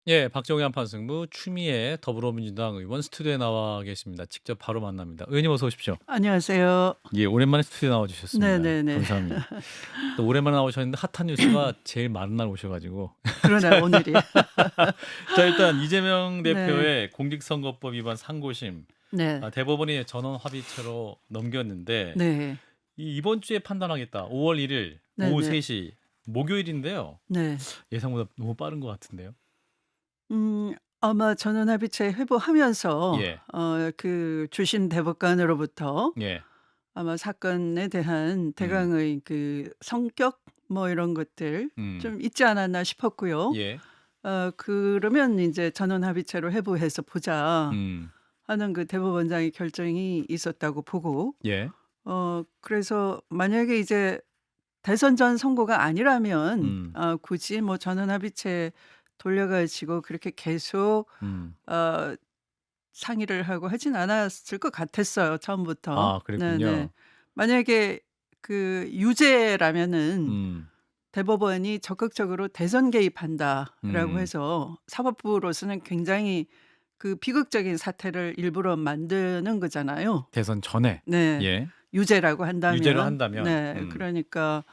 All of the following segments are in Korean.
예, 박정현 판승부 추미애 더불어민주당 의원 스튜디오에 나와 계십니다. 직접 바로 만납니다. 의원님 어서 오십시오. 안녕하세요. 예, 오랜만에 스튜디오 나와 주셨습니다. 네네네. 감사합니다. 또 오랜만에 나오셨는데 핫한 뉴스가 제일 많은 날 오셔가지고 그러네요, 오늘이. 자, 일단 이재명 네. 대표의 공직선거법 위반 상고심 네. 대법원이 전원 합의체로 넘겼는데 네. 이번 주에 판단하겠다. 5월 1일 오후 네네. 3시 목요일인데요. 네. 예상보다 너무 빠른 것 같은데요. 아마 전원합의체 회부하면서 예, 그 주신 대법관으로부터 예, 아마 사건에 대한 음, 대강의 그 성격 뭐 이런 것들 음, 좀 있지 않았나 싶었고요. 예, 그러면 인제 전원합의체로 회부해서 보자 음, 하는 그 대법원장의 결정이 있었다고 보고 예, 그래서 만약에 이제 대선 전 선고가 아니라면 음. 굳이 뭐 전원합의체 돌려 가지고 그렇게 계속 음. 어 상의를 하고 하진 않았을 것 같았어요, 처음부터. 아, 네네. 그랬군요. 만약에 그 유죄라면은 음. 대법원이 적극적으로 "대선 개입한다."라고 음. 해서 사법부로서는 굉장히 그 비극적인 사태를 일부러 만드는 거잖아요. 대선 전에. 네. 예. 유죄라고 유죄로 한다면. 한다면. 네. 그러니까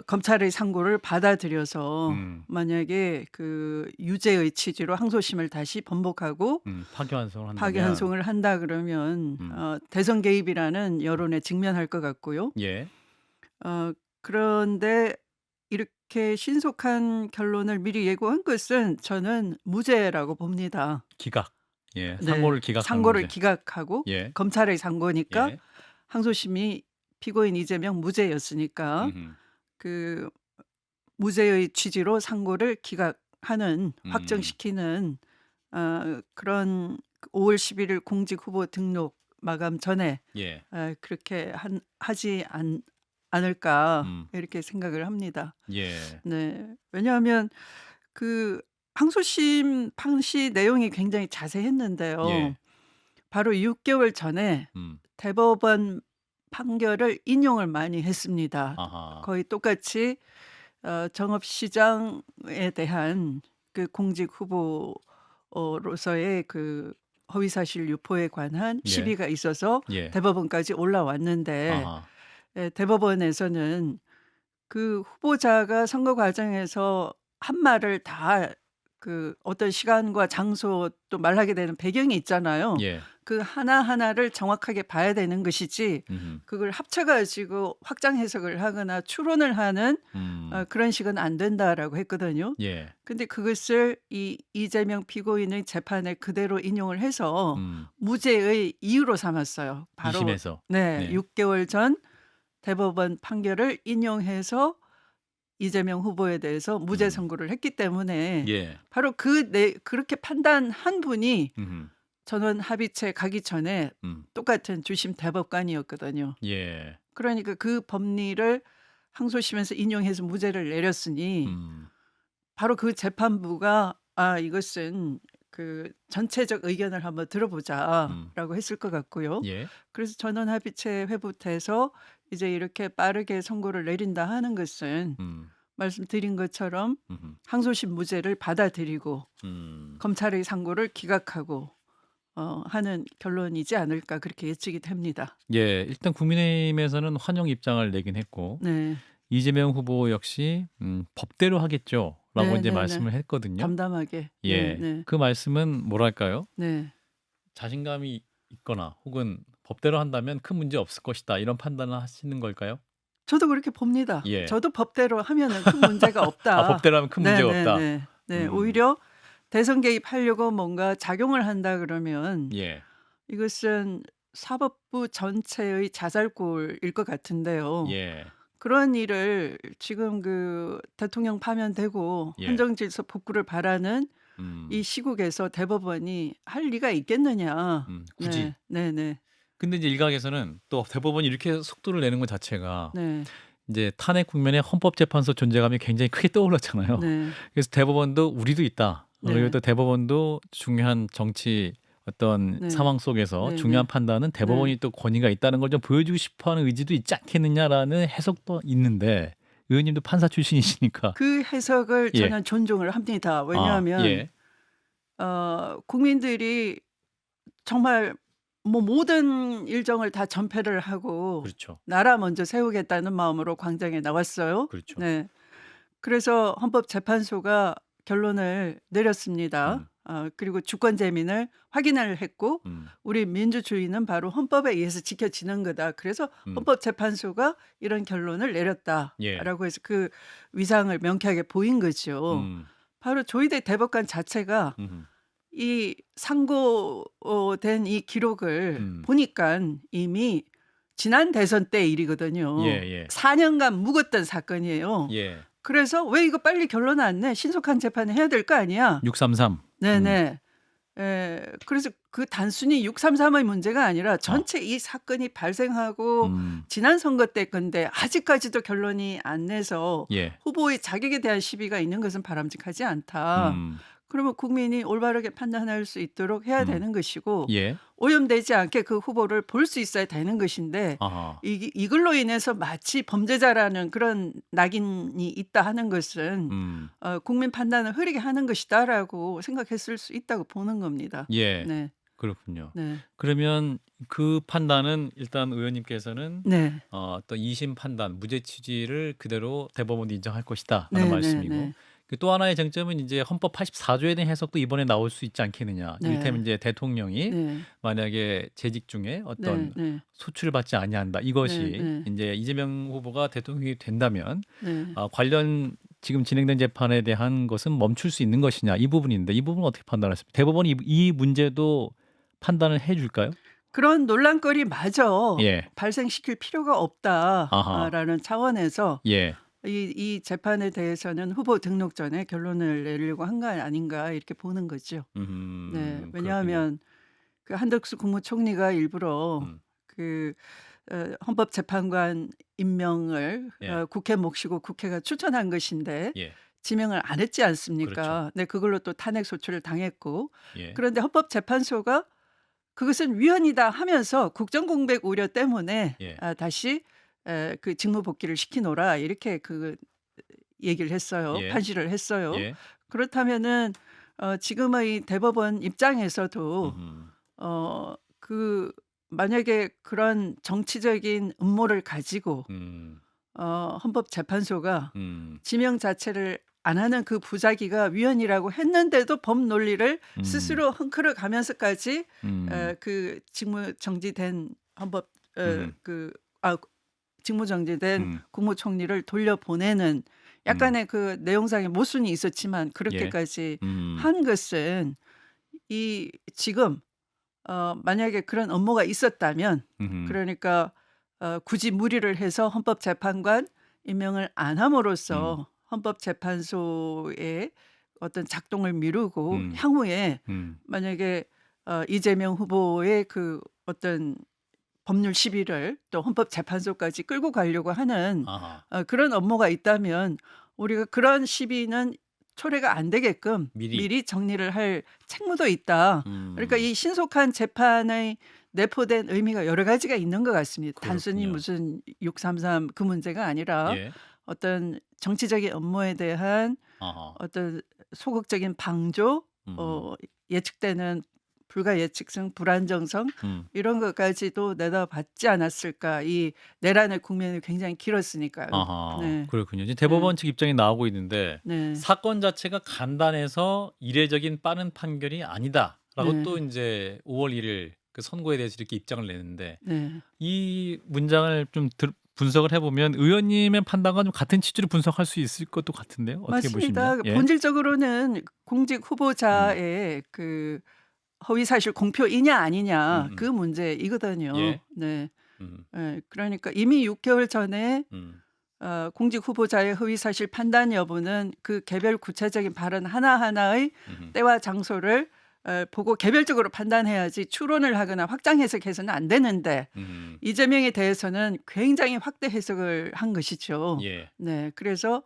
검찰의 상고를 받아들여서 음. 만약에 그 유죄의 취지로 항소심을 다시 번복하고 파기환송을 한다면. 파기환송을 한다 그러면 음. 대선 개입이라는 여론에 직면할 것 같고요. 예. 그런데 이렇게 신속한 결론을 미리 예고한 것은 저는 무죄라고 봅니다. 기각. 예. 네. 상고를 기각한 상고를 문제. 기각하고 예. 검찰의 상고니까 예. 항소심이 피고인 이재명 무죄였으니까 음음. 그 무죄의 취지로 상고를 기각하는 음. 확정시키는 그런 5월 11일 공직 후보 등록 마감 전에 예. 그렇게 하지 않을까 음. 이렇게 생각을 합니다. 예. 네. 왜냐하면 그 항소심 판시 내용이 굉장히 자세했는데요. 예. 바로 6 개월 전에 음. 대법원 판결을 인용을 많이 했습니다. 아하. 거의 똑같이 정읍시장에 대한 그 공직 후보로서의 그 허위 사실 유포에 관한 예. 시비가 있어서 예. 대법원까지 올라왔는데 아하. 대법원에서는 그 후보자가 선거 과정에서 한 말을 다 그 어떤 시간과 장소 또 말하게 되는 배경이 있잖아요. 예. 그 하나하나를 정확하게 봐야 되는 것이지 음음. 그걸 합쳐 가지고 확장 해석을 하거나 추론을 하는 음. 그런 식은 안 된다라고 했거든요. 예. 근데 그것을 이 이재명 피고인의 재판에 그대로 인용을 해서 음. 무죄의 이유로 삼았어요. 2 바로 심에서. 네. 네. 6 개월 전 대법원 판결을 인용해서 이재명 후보에 대해서 무죄 음. 선고를 했기 때문에 예. 바로 그렇게 판단한 분이 음음. 전원 합의체 가기 전에 음. 똑같은 주심 대법관이었거든요. 예. 그러니까 그 법리를 항소심에서 인용해서 무죄를 내렸으니 음. 바로 그 재판부가 '아 이것은 그 전체적 의견을 한번 음. 들어보자.'라고 했을 것 같고요. 예. 그래서 전원 합의체 회부돼서 이제 이렇게 빠르게 선고를 내린다 하는 것은 음. 말씀드린 것처럼 음음. 항소심 무죄를 받아들이고 음. 검찰의 상고를 기각하고 하는 결론이지 않을까 그렇게 예측이 됩니다. 예. 일단 국민의힘에서는 환영 입장을 내긴 했고 네. 이재명 후보 역시 "법대로 하겠죠."라고 인제 네네네. 말씀을 했거든요. 담담하게. 예. 네네. 그 말씀은 뭐랄까요? 네. 자신감이 있거나 혹은 '법대로 한다면 큰 문제 없을 것이다.' 이런 판단을 하시는 걸까요? 저도 그렇게 봅니다. 예. 저도 '법대로 하면은 큰 문제가 아, 없다.' '법대로 하면 큰 문제가 없다.' 네네네. 네. 음. 오히려 대선 개입하려고 뭔가 작용을 한다 그러면 예. 이것은 사법부 전체의 자살골일 것 같은데요. 예. 그런 일을 지금 그 대통령 파면되고 예. 헌정질서 복구를 바라는 이 음. 시국에서 대법원이 할 리가 있겠느냐. 굳이. 네. 네네. 근데 이제 일각에서는 또 대법원이 이렇게 속도를 내는 것 자체가 네. 인제 탄핵 국면에 헌법재판소 존재감이 굉장히 크게 떠올랐잖아요. 네. 그래서 대법원도 우리도 있다. 그리고 네. 또 대법원도 중요한 정치 어떤 네. 상황 속에서 중요한 네네. 판단은 네. 대법원이 또 권위가 있다는 걸 좀 보여주고 싶어 하는 의지도 있지 않겠느냐라는 해석도 있는데 의원님도 판사 출신이시니까. 그 해석을 예. 저는 존중을 합니다. 아, 왜냐하면 예. 국민들이 정말 뭐 모든 일정을 다 전폐를 하고 그렇죠. 나라 먼저 세우겠다는 마음으로 광장에 나왔어요. 그렇죠. 네. 그래서 헌법재판소가 결론을 내렸습니다. 그리고 주권 재민을 확인을 했고 우리 민주주의는 바로 헌법에 의해서 지켜지는 거다. 그래서 헌법재판소가 이런 결론을 예. 내렸다라고 해서 그 위상을 명쾌하게 보인 거죠. 바로 조희대 대법관 자체가 이 상고된 이 기록을 보니까 이미 지난 대선 때 일이거든요. 예. 4년간 묵었던 사건이에요. 예. 그래서 왜 이거 빨리 결론 안 내? 신속한 재판을 해야 될 거 아니야? 633. 네네. 그래서 그 단순히 633의 문제가 아니라 전체 이 사건이 발생하고 지난 선거 때 건데 아직까지도 결론이 안 내서 예. 후보의 자격에 대한 시비가 있는 것은 바람직하지 않다. 그러면 국민이 올바르게 판단할 수 있도록 해야 되는 것이고 예. 오염되지 않게 그 후보를 볼 수 있어야 되는 것인데 아하. 이걸로 인해서 마치 범죄자라는 그런 낙인이 있다 하는 것은 국민 판단을 흐리게 하는 것이다라고 생각했을 수 있다고 보는 겁니다. 예. 네. 그렇군요. 네. 그러면 그 판단은 일단 의원님께서는 네. 또 2심 판단 무죄 취지를 그대로 대법원이 인정할 것이다 네, 하는 네, 말씀이고 네. 그 또 하나의 쟁점은 이제 헌법 84조에 대한 해석도 이번에 나올 수 있지 않겠느냐. 네. 이를테면 이제 대통령이 네. 만약에 재직 중에 네. 어떤 네. 소출을 받지 아니한다. 이것이 네. 이제 이재명 후보가 대통령이 된다면 네. 관련 지금 진행된 재판에 대한 것은 멈출 수 있는 것이냐. 이 부분인데 이 부분은 어떻게 판단하십니까? 대법원이 이 문제도 판단을 해 줄까요? 그런 논란거리 마저 예. 발생시킬 필요가 아하. 없다라는 차원에서 예. 이 재판에 대해서는 후보 등록 전에 결론을 내리려고 한 거 아닌가 이렇게 보는 거죠. 네. 그렇군요. 왜냐하면 그 한덕수 국무총리가 일부러 그 헌법재판관 임명을 예. 국회 몫이고 국회가 추천한 것인데 예. 지명을 안 했지 않습니까? 그렇죠. 네, 그걸로 또 탄핵 소추를 당했고 예. 그런데 헌법재판소가 그것은 위헌이다 하면서 국정공백 우려 때문에 예. 다시 그 직무 복귀를 시키노라 이렇게 얘기를 했어요. 예. 판시를 했어요. 예. 그렇다면은 지금의 대법원 입장에서도 그 만약에 그런 정치적인 음모를 가지고 헌법재판소가 지명 자체를 안 하는 그 부작위가 위헌이라고 했는데도 법 논리를 스스로 헝클어 가면서까지 그 직무 정지된 직무 정지된 국무총리를 돌려보내는 약간의 그 내용상의 모순이 있었지만 그렇게까지 한 것은 지금 만약에 그런 업무가 있었다면 그러니까 굳이 무리를 해서 헌법재판관 임명을 안 함으로써 헌법재판소의 어떤 작동을 미루고 향후에 만약에 이재명 후보의 그 어떤 법률 시비를 또 헌법재판소까지 끌고 가려고 하는 그런 업무가 있다면 우리가 그런 시비는 초래가 안 되게끔 미리 정리를 할 책무도 있다. 그러니까 이 신속한 재판의 내포된 의미가 여러 가지가 있는 것 같습니다. 단순히 그렇군요. 무슨 633 그 문제가 아니라 예. 어떤 정치적인 업무에 대한 어떤 소극적인 방조, 예측되는 불가 예측성, 불안정성 이런 것까지도 내다봤지 않았을까. 이 내란의 국면이 굉장히 길었으니까요. 네. 그렇군요. 이제 대법원 측 입장이 나오고 있는데 네. 사건 자체가 간단해서 이례적인 빠른 판결이 아니다라고 네. 또 이제 5월 1일 그 선고에 대해서 이렇게 입장을 내는데 네. 이 문장을 좀 분석을 해보면 의원님의 판단과 좀 같은 취지로 분석할 수 있을 것도 같은데요. 어떻게 맞습니다. 보십니까? 예. 본질적으로는 공직 후보자의 그 허위 사실 공표이냐 아니냐 그 문제이거든요. 예. 네. 그러니까 이미 6개월 전에 공직 후보자의 허위 사실 판단 여부는 그 개별 구체적인 발언 하나하나의 때와 장소를 보고 개별적으로 판단해야지 추론을 하거나 확장 해석해서는 안 되는데 이재명에 대해서는 굉장히 확대 해석을 한 것이죠. 예. 네, 그래서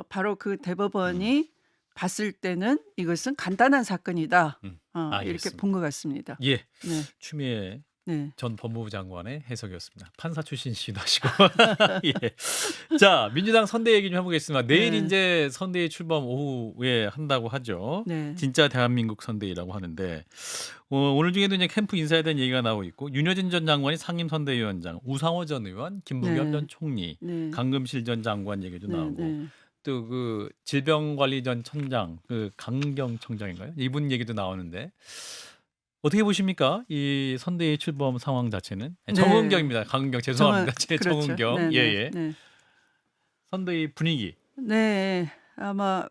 바로 그 대법원이 봤을 때는 이것은 간단한 사건이다. 이렇게 알겠습니다. 본 것 같습니다. 예. 네. 추미애 네. 전 법무부 장관의 해석이었습니다. 판사 출신이시기도 하시고. 예. 자, 민주당 선대 얘기 좀 해보겠습니다. 내일 네. 이제 선대위 출범 오후에 한다고 하죠. 네. 진짜 대한민국 선대위라고 하는데 오늘 중에도 이제 캠프 인사에 대한 얘기가 나오고 있고 윤여진 전 장관이 상임 선대위원장, 우상호 전 의원, 김부겸 네. 전 총리, 네. 강금실 전 장관 얘기도 네. 나오고 네. 또 그 질병관리 전 청장, 그 강경 청장인가요? 이분 얘기도 나오는데 어떻게 보십니까? 이 선대위 출범 상황 자체는 네. 정은경입니다. 강은경 죄송합니다. 제 그렇죠. 정은경. 네. 네. 예예. 네. 선대위 분위기. 네. 아마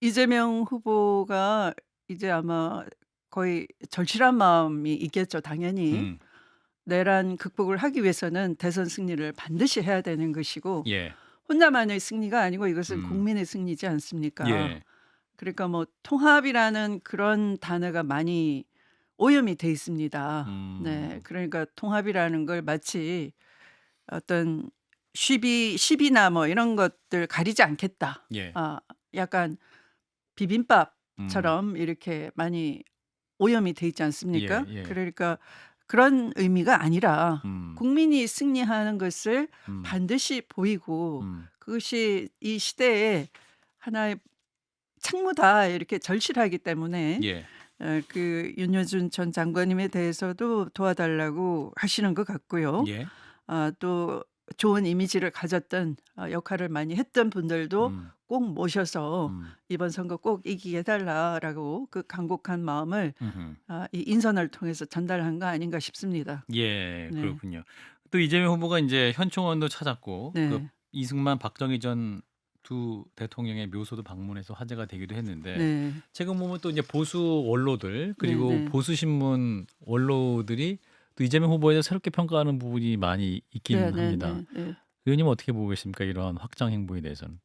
이재명 후보가 이제 아마 거의 절실한 마음이 있겠죠, 당연히. 음. 내란 극복을 하기 위해서는 대선 승리를 반드시 해야 되는 것이고 예. 혼자만의 승리가 아니고 이것은 국민의 승리지 않습니까? 예. 그러니까 뭐 통합이라는 그런 단어가 많이 오염이 돼 있습니다. 네. 그러니까 통합이라는 걸 마치 어떤 시비나 뭐 이런 것들 가리지 않겠다. 예. 약간 비빔밥처럼 이렇게 많이 오염이 돼 있지 않습니까? 예. 예. 그러니까 그런 의미가 아니라 국민이 승리하는 것을 반드시 보이고 그것이 이 시대에 하나의 책무다 이렇게 절실하기 때문에 예. 그 윤여준 전 장관님에 대해서도 도와달라고 하시는 것 같고요. 예. 또 좋은 이미지를 가졌던 역할을 많이 했던 분들도 꼭 모셔서 이번 선거 꼭 이기게 해달라라고 그 간곡한 마음을 이 인선을 통해서 전달한 거 아닌가 싶습니다. 예. 네. 그렇군요. 또 이재명 후보가 이제 현충원도 찾았고 그 네. 이승만, 박정희 전 두 대통령의 묘소도 방문해서 화제가 되기도 했는데 네. 최근 보면 또 이제 보수 원로들 그리고 네. 보수 신문 원로들이 또 이재명 후보에 대해서 새롭게 평가하는 부분이 많이 있긴 합니다. 네. 의원님 어떻게 보고 계십니까? 이러한 확장 행보에 대해서는.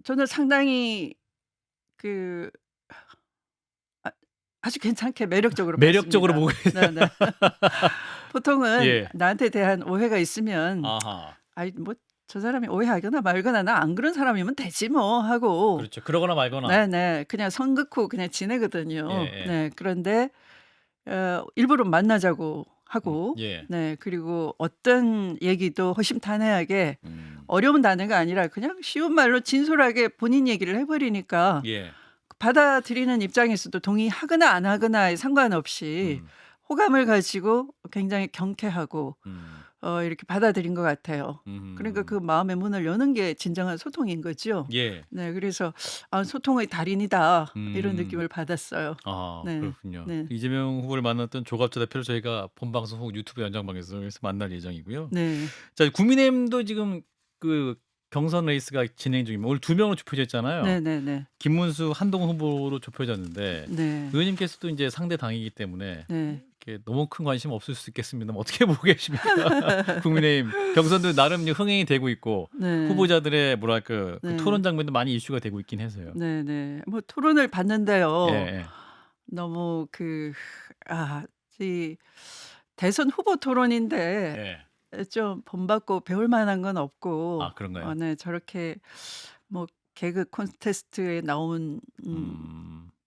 저는 상당히 그 아주 괜찮게 매력적으로 매력적으로 보고 봤습니다. 네. 보통은 예. 나한테 대한 오해가 있으면 아하. 아이 뭐 저 사람이 오해하거나 말거나 나 안 그런 사람이면 되지 뭐 하고 그렇죠. 그러거나 말거나. 네네 그냥 선 긋고 그냥 지내거든요. 예. 네 그런데 일부러 만나자고 하고 예. 네 그리고 어떤 얘기도 허심탄회하게 어려운 단어가 아니라 그냥 쉬운 말로 진솔하게 본인 얘기를 해버리니까 예. 받아들이는 입장에서도 동의하거나 안 하거나에 상관없이 호감을 가지고 굉장히 경쾌하고 이렇게 받아들인 것 같아요. 그러니까 그 마음의 문을 여는 게 진정한 소통인 거죠. 예. 네, 그래서 소통의 달인이다 이런 느낌을 받았어요. 아, 네. 그렇군요. 네. 이재명 후보를 만났던 조갑자 대표를 저희가 본방송 후 유튜브 연장방에서 만날 예정이고요. 네. 자, 국민의힘도 지금 그 경선 레이스가 진행 중입니다. 오늘 2명으로 좁혀졌잖아요. 네네네. 김문수, 한동훈 후보로 좁혀졌는데 네. 의원님께서도 이제 상대 당이기 때문에 네. 이렇게 너무 큰 관심 없을 수 있겠습니다만 어떻게 보고 계십니까? 국민의힘 경선도 나름 흥행이 되고 있고 네. 후보자들의 뭐랄까 그 네. 토론 장면도 많이 이슈가 되고 있긴 해서요. 네네. 뭐 토론을 봤는데요. 예. 너무 이 대선 후보 토론인데 예. 좀 본받고 배울 만한 건 없고 아, 그런가요? 네 저렇게 뭐 개그 콘테스트에 나온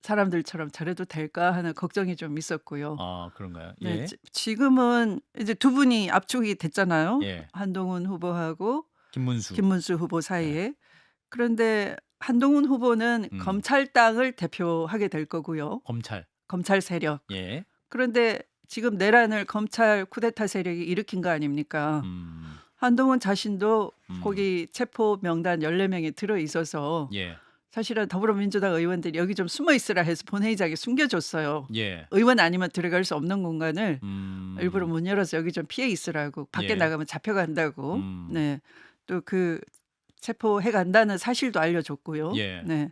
사람들처럼 잘해도 될까 하는 걱정이 좀 있었고요. 아, 그런가요? 네, 예. 지금은 이제 두 분이 압축이 됐잖아요. 예. 한동훈 후보하고 김문수 후보 사이에. 그런데 한동훈 후보는 검찰당을 대표하게 될 거고요. 검찰 세력. 예. 그런데 지금 내란을 검찰 쿠데타 세력이 일으킨 거 아닙니까? 한동훈 자신도 거기 체포 명단 14명에 들어 있어서 예. 사실은 더불어민주당 의원들이 여기 좀 숨어 있으라 해서 본회의장에 숨겨줬어요. 예. 의원 아니면 들어갈 수 없는 공간을 일부러 문 열어서 여기 좀 피해 있으라고 밖에 예. 나가면 잡혀간다고. 네. 또 그 체포해 간다는 사실도 알려줬고요. 예. 네.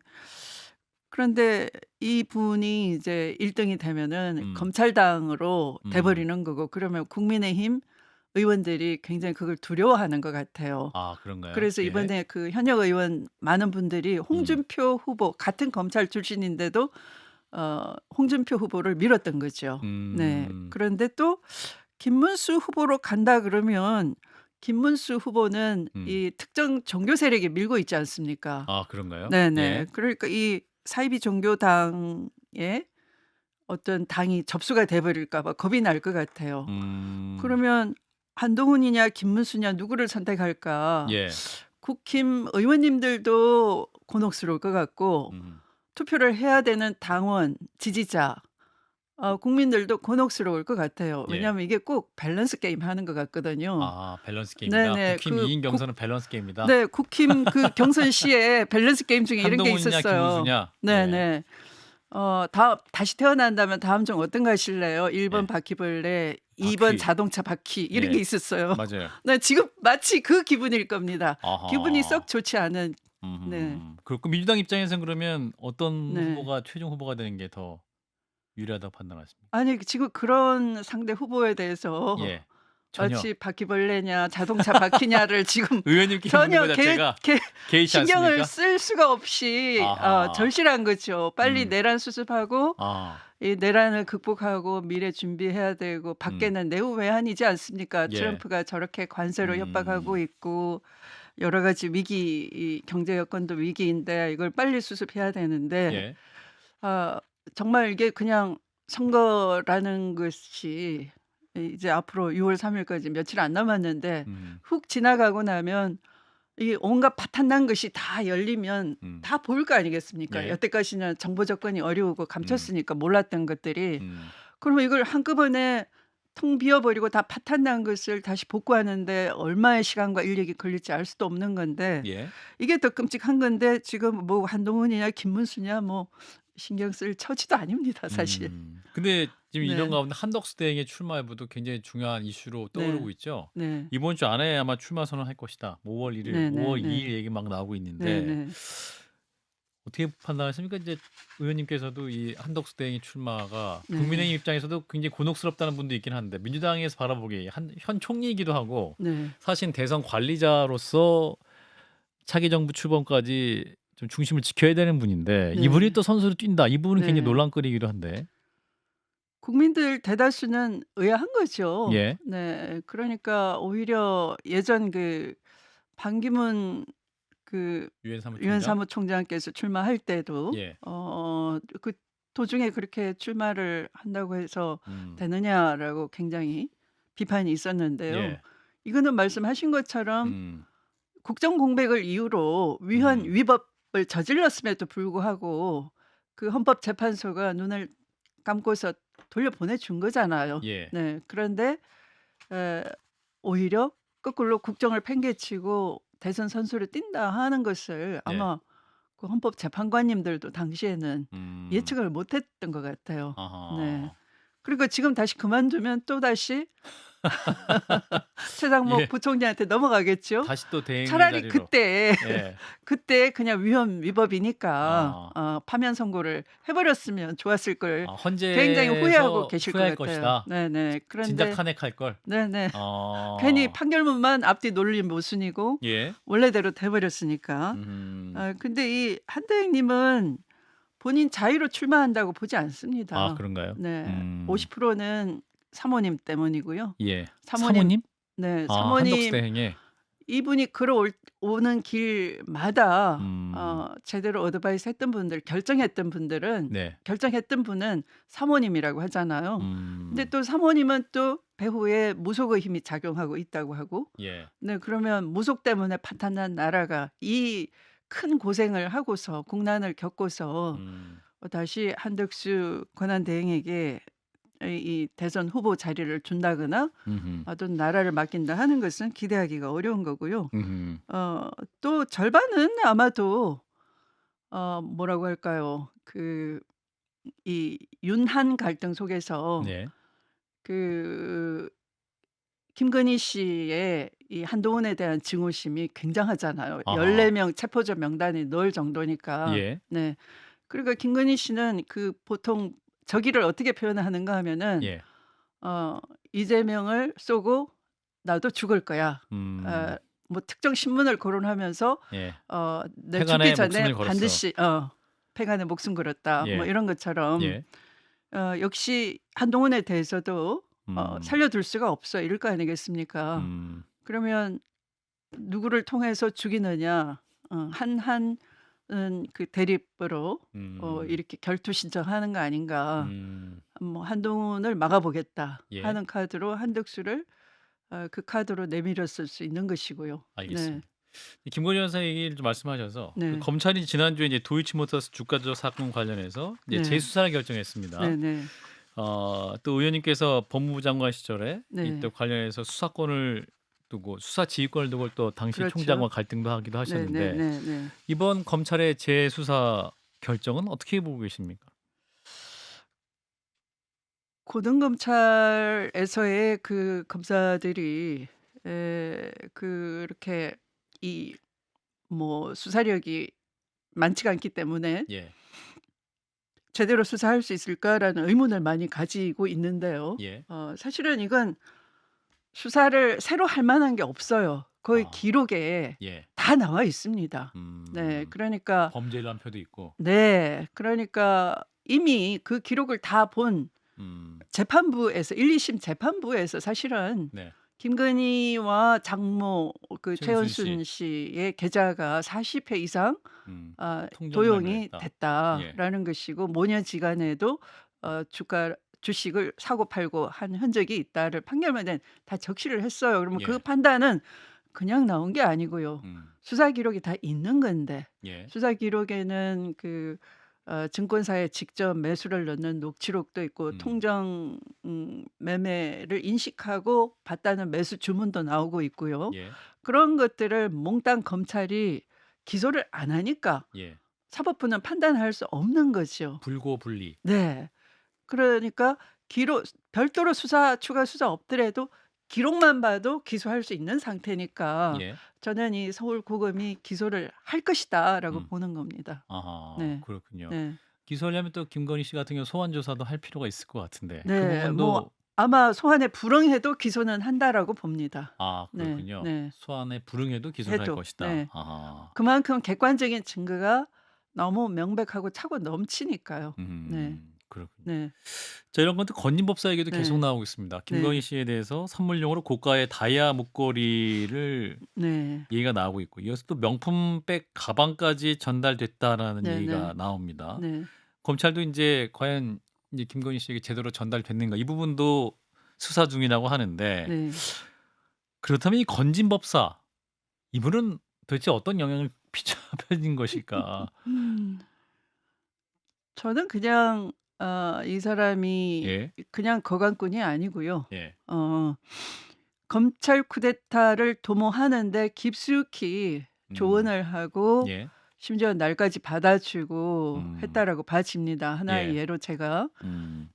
그런데 이 분이 이제 1등이 되면은 검찰당으로 돼버리는 거고 그러면 국민의힘 의원들이 굉장히 그걸 두려워하는 것 같아요. 아, 그런가요? 그래서 예. 이번에 그 현역 의원 많은 분들이 홍준표 후보 같은 검찰 출신인데도 홍준표 후보를 밀었던 거죠. 네. 그런데 또 김문수 후보로 간다 그러면 김문수 후보는 이 특정 종교 세력이 밀고 있지 않습니까? 아, 그런가요? 네네. 예. 그러니까 이 사이비 종교당의 어떤 당이 접수가 돼 버릴까 봐 겁이 날 것 같아요. 음. 그러면 한동훈이냐 김문수냐 누구를 선택할까? 예. 국힘 의원님들도 곤혹스러울 것 같고 음. 투표를 해야 되는 당원, 지지자, 국민들도 곤혹스러울 것 같아요. 예. 왜냐하면 이게 꼭 밸런스 게임 하는 것 같거든요. 아, 밸런스 게임이다. 네네. 국힘 2인 경선은 밸런스 게임이다. 네, 국힘 그 경선 시에 밸런스 게임 중에 이런 게 한동훈이냐 있었어요. 김문수냐. 예. 네네. 다시 태어난다면 다음 중 어떤 거 하실래요? 1번 예. 바퀴벌레, 2번 바퀴. 자동차 바퀴 이런 예. 게 있었어요. 맞아요. 네, 지금 마치 그 기분일 겁니다. 아하. 기분이 썩 좋지 않은. 네. 그리고 민주당 입장에서는 그러면 어떤 네. 후보가 최종 후보가 되는 게 더 유리하다고 판단하십니까? 아니 지금 그런 상대 후보에 대해서 예. 전혀 마치 바퀴벌레냐 자동차 바퀴냐를 지금 의원님께 묻는 전혀 것 자체가 개의치 신경을 않습니까? 쓸 수가 없이 아하. 절실한 거죠. 빨리 내란 수습하고 아. 이 내란을 극복하고 미래 준비해야 되고 밖에는 내후 외환이지 않습니까? 예. 트럼프가 저렇게 관세로 협박하고 있고 여러 가지 위기, 이 경제 여건도 위기인데 이걸 빨리 수습해야 되는데 예. 정말 이게 그냥 선거라는 것이 이제 앞으로 6월 3일까지 며칠 안 남았는데 훅 지나가고 나면 이 온갖 파탄난 것이 다 열리면 다 보일 거 아니겠습니까? 예. 여태까지는 정보 접근이 어려우고 감췄으니까 몰랐던 것들이. 음. 그러면 이걸 한꺼번에 텅 비어버리고 다 파탄난 것을 다시 복구하는데 얼마의 시간과 인력이 걸릴지 알 수도 없는 건데 예. 이게 더 끔찍한 건데 지금 뭐 한동훈이냐 김문수냐 뭐 신경 쓸 처지도 아닙니다, 사실. 근데 지금 네. 이런 가운데 한덕수 대행의 출마 여부도 굉장히 중요한 이슈로 떠오르고 네. 있죠. 네. 이번 주 안에 아마 출마 선언할 것이다. 5월 1일, 네, 네, 5월 네. 2일 얘기 막 나오고 네, 있는데 네. 어떻게 판단하십니까? 이제 의원님께서도 이 한덕수 대행의 출마가 네. 국민의힘 입장에서도 굉장히 곤혹스럽다는 분도 있긴 한데 민주당에서 바라보기에 현 총리이기도 하고 네. 사실 대선 관리자로서 차기 정부 출범까지 좀 중심을 지켜야 되는 분인데 네. 이분이 또 선수로 뛴다. 이 부분은 굉장히 네. 논란거리기도 한데. 국민들 대다수는 의아한 거죠. 예. 네. 그러니까 오히려 예전 그 반기문 그 유엔 사무총장. 유엔 사무총장께서 출마할 때도 예. 그 도중에 그렇게 출마를 한다고 해서 음. 되느냐라고 굉장히 비판이 있었는데요. 예. 이거는 말씀하신 것처럼 국정 공백을 이유로 위헌 위법을 저질렀음에도 불구하고 그 헌법재판소가 눈을 감고서 돌려보내 준 거잖아요. 예. 네. 그런데 오히려 거꾸로 국정을 팽개치고 대선 선수로 뛴다 하는 것을 아마 그 헌법재판관님들도 당시에는 예측을 못했던 것 같아요. 아하. 네. 그리고 지금 다시 그만두면 또 다시 최상목 예. 부총리한테 넘어가겠죠. 다시 또 대행의 차라리 자리로. 예. 그때 그냥 위헌 위법이니까 파면 선고를 해버렸으면 좋았을 걸 굉장히 후회하고 계실 것 같아요. 것이다. 네네. 그런데 진작 탄핵할 걸. 네네. 괜히 판결문만 앞뒤 놀림 모순이고 예. 원래대로 돼버렸으니까. 근데 이 한대행님은 본인 자유로 출마한다고 보지 않습니다. 아, 그런가요? 네. 50%는 사모님 때문이고요. 예. 사모님? 네, 사모님. 한덕수 대행에. 이분이 걸어오는 길마다 제대로 어드바이스 했던 분들, 결정했던 분들은 결정했던 분은 사모님이라고 하잖아요. 근데 또 사모님은 또 배후에 무속의 힘이 작용하고 있다고 하고 예. 네, 그러면 무속 때문에 파탄난 나라가 이 큰 고생을 하고서 국난을 겪고서 다시 한덕수 권한대행에게 이 대선 후보 자리를 준다거나 어떤 나라를 맡긴다 하는 것은 기대하기가 어려운 거고요. 또 절반은 아마도 뭐라고 할까요? 이 윤한 갈등 속에서 그 김건희 씨의 이 한동훈에 대한 증오심이 굉장하잖아요. 아하. 14명 체포자 명단에 넣을 정도니까. 예. 네. 그러니까 김건희 씨는 보통 저기를 어떻게 표현하는가 하면은 이재명을 쏘고 나도 죽을 거야. 뭐 특정 신문을 거론하면서 내 죽기 전에 반드시 패간의 목숨 걸었다. 뭐 이런 것처럼 역시 한동훈에 대해서도 살려둘 수가 없어 이럴 거 아니겠습니까? 그러면 누구를 통해서 죽이느냐? 한 그 대립으로 음. 이렇게 결투 신청하는 거 아닌가. 음. 뭐 '한동훈을 막아보겠다.' 예. 하는 카드로 한덕수를 그 카드로 내밀었을 수 있는 것이고요. 네. 알겠습니다. 김건희 여사 얘기를 좀 말씀하셔서 그 네. 검찰이 지난주에 이제 도이치모터스 주가 조작 사건 관련해서 이제 네. 재수사를 결정했습니다. 네네. 또 의원님께서 법무부 장관 시절에 네. 이때 관련해서 수사권을 두고 수사 지휘권을 두고 또 당시 그렇죠. 총장과 갈등도 하기도 하셨는데 네네네. 이번 검찰의 재수사 결정은 어떻게 보고 계십니까? 고등검찰에서의 그 검사들이 그렇게 이 뭐 수사력이 많지가 않기 때문에 예. '제대로 수사할 수 있을까?'라는 의문을 많이 가지고 있는데요. 예. 사실은 이건 수사를 새로 할 만한 게 없어요. 거의 아. 기록에 예. 다 나와 있습니다. 네. 그러니까 범죄 일환표도 있고. 네. 그러니까 이미 그 기록을 다 본 재판부에서 1-2 심 재판부에서 사실은 네. 김건희와 장모 그 최은순 최은순 씨의 계좌가 40회 이상 통정 도용이 발매했다. 예. 됐다라는 것이고 모녀지간에도 주식을 사고 팔고 한 흔적이 있다를 판결만 다 적시를 했어요. 그러면 그 예. 판단은 그냥 나온 게 아니고요. 수사 기록이 다 있는 건데 예. 수사 기록에는 그 증권사에 직접 매수를 넣는 녹취록도 있고 통정 매매를 인식하고 받다는 매수 주문도 나오고 있고요. 예. 그런 것들을 몽땅 검찰이 기소를 안 하니까 예. 사법부는 판단할 수 없는 거죠. 불고불리. 네. 그러니까 기록 별도로 추가 수사 없더라도 기록만 봐도 기소할 수 있는 상태니까 예. 저는 이 서울고검이 기소를 할 것이다라고 보는 겁니다. 아하. 네. 그렇군요. 네. 기소하려면 또 김건희 씨 같은 경우 소환 조사도 할 필요가 있을 것 같은데 그 네. 부분도 뭐 아마 소환에 불응해도 기소는 한다라고 봅니다. 네. 그렇군요. 네. 소환에 불응해도 기소를 할 해도 것이다. 네. 아하. 그만큼 객관적인 증거가 너무 명백하고 차고 넘치니까요. 네. 그렇군요. 네. 자, 이런 것도 건진법사 얘기도 계속 네. 나오고 있습니다. 김건희 네. 씨에 대해서 선물용으로 고가의 다이아 목걸이를 네. 얘기가 나오고 있고 이어서 또 명품백 가방까지 전달됐다라는 네, 얘기가 네. 나옵니다. 네. 검찰도 이제 과연 이제 김건희 씨에게 제대로 전달됐는가 이 부분도 수사 중이라고 하는데 네. 그렇다면 이 건진법사 이분은 도대체 어떤 영향을 미쳐버린 것일까? 저는 그냥 이 사람이 예. 그냥 거강꾼이 아니고요. 예. 검찰 쿠데타를 도모하는 데 깊숙이 조언을 하고 예. 심지어 날까지 받아주고 했다라고 봐집니다. 하나의 예. 예로 제가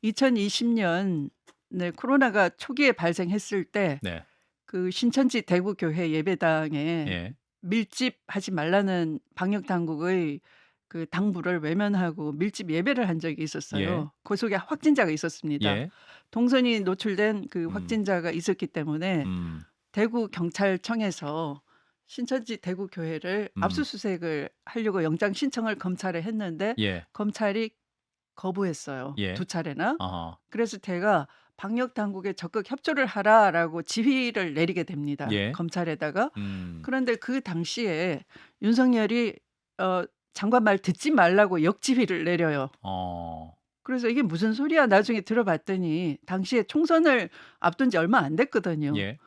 2020년 네, 코로나가 초기에 발생했을 때 네. 그 신천지 대구교회 예배당에 예. 밀집하지 말라는 방역 당국의 그 당부를 외면하고 밀집 예배를 한 적이 있었어요. 예. 그 속에 확진자가 있었습니다. 예. 동선이 노출된 그 확진자가 있었기 때문에 대구 경찰청에서 신천지 대구교회를 압수수색을 하려고 영장 신청을 검찰에 했는데 예. 검찰이 거부했어요. 예. 2차례나. 아하. 그래서 제가 방역 당국에 적극 협조를 하라라고 지휘를 내리게 됩니다. 예. 검찰에다가. 그런데 그 당시에 윤석열이 장관 말 듣지 말라고 역지휘를 내려요. 그래서 이게 무슨 소리야 나중에 들어봤더니 당시에 총선을 앞둔 지 얼마 안 됐거든요. 예.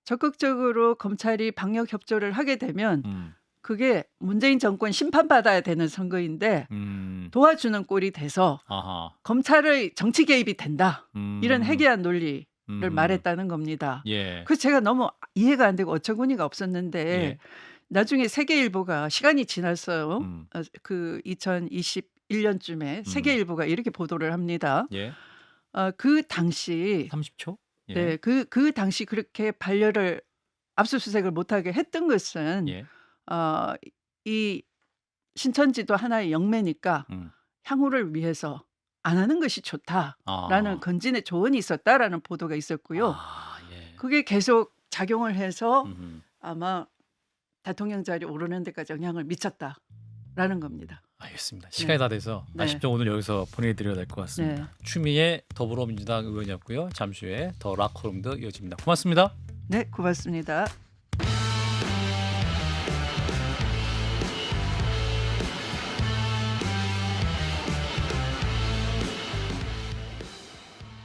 적극적으로 검찰이 방역 협조를 하게 되면 그게 문재인 정권 심판받아야 되는 선거인데 도와주는 꼴이 돼서 아하. 검찰의 정치 개입이 된다. 이런 해괴한 논리를 말했다는 겁니다. 예. 그래서 제가 너무 이해가 안 되고 어처구니가 없었는데 예. 나중에 세계일보가 시간이 지났어요. 그 2021년쯤에 세계일보가 이렇게 보도를 합니다. 예. 그 당시 30초? 예. 네, 그 당시 그렇게 반려를 압수수색을 못하게 했던 것은 예. 이 신천지도 하나의 영매니까 향후를 위해서 안 하는 것이 좋다라는 건진의 조언이 있었다라는 보도가 있었고요. 예. 그게 계속 작용을 해서 아마 대통령 자리 오르는 데까지 영향을 미쳤다라는 겁니다. 알겠습니다. 시간이 다 돼서 네. 아쉽죠. 오늘 여기서 보내드려야 될 것 같습니다. 네. 추미애 더불어민주당 의원이었고요. 잠시 후에 더 락커룸도 이어집니다. 고맙습니다. 네, 고맙습니다.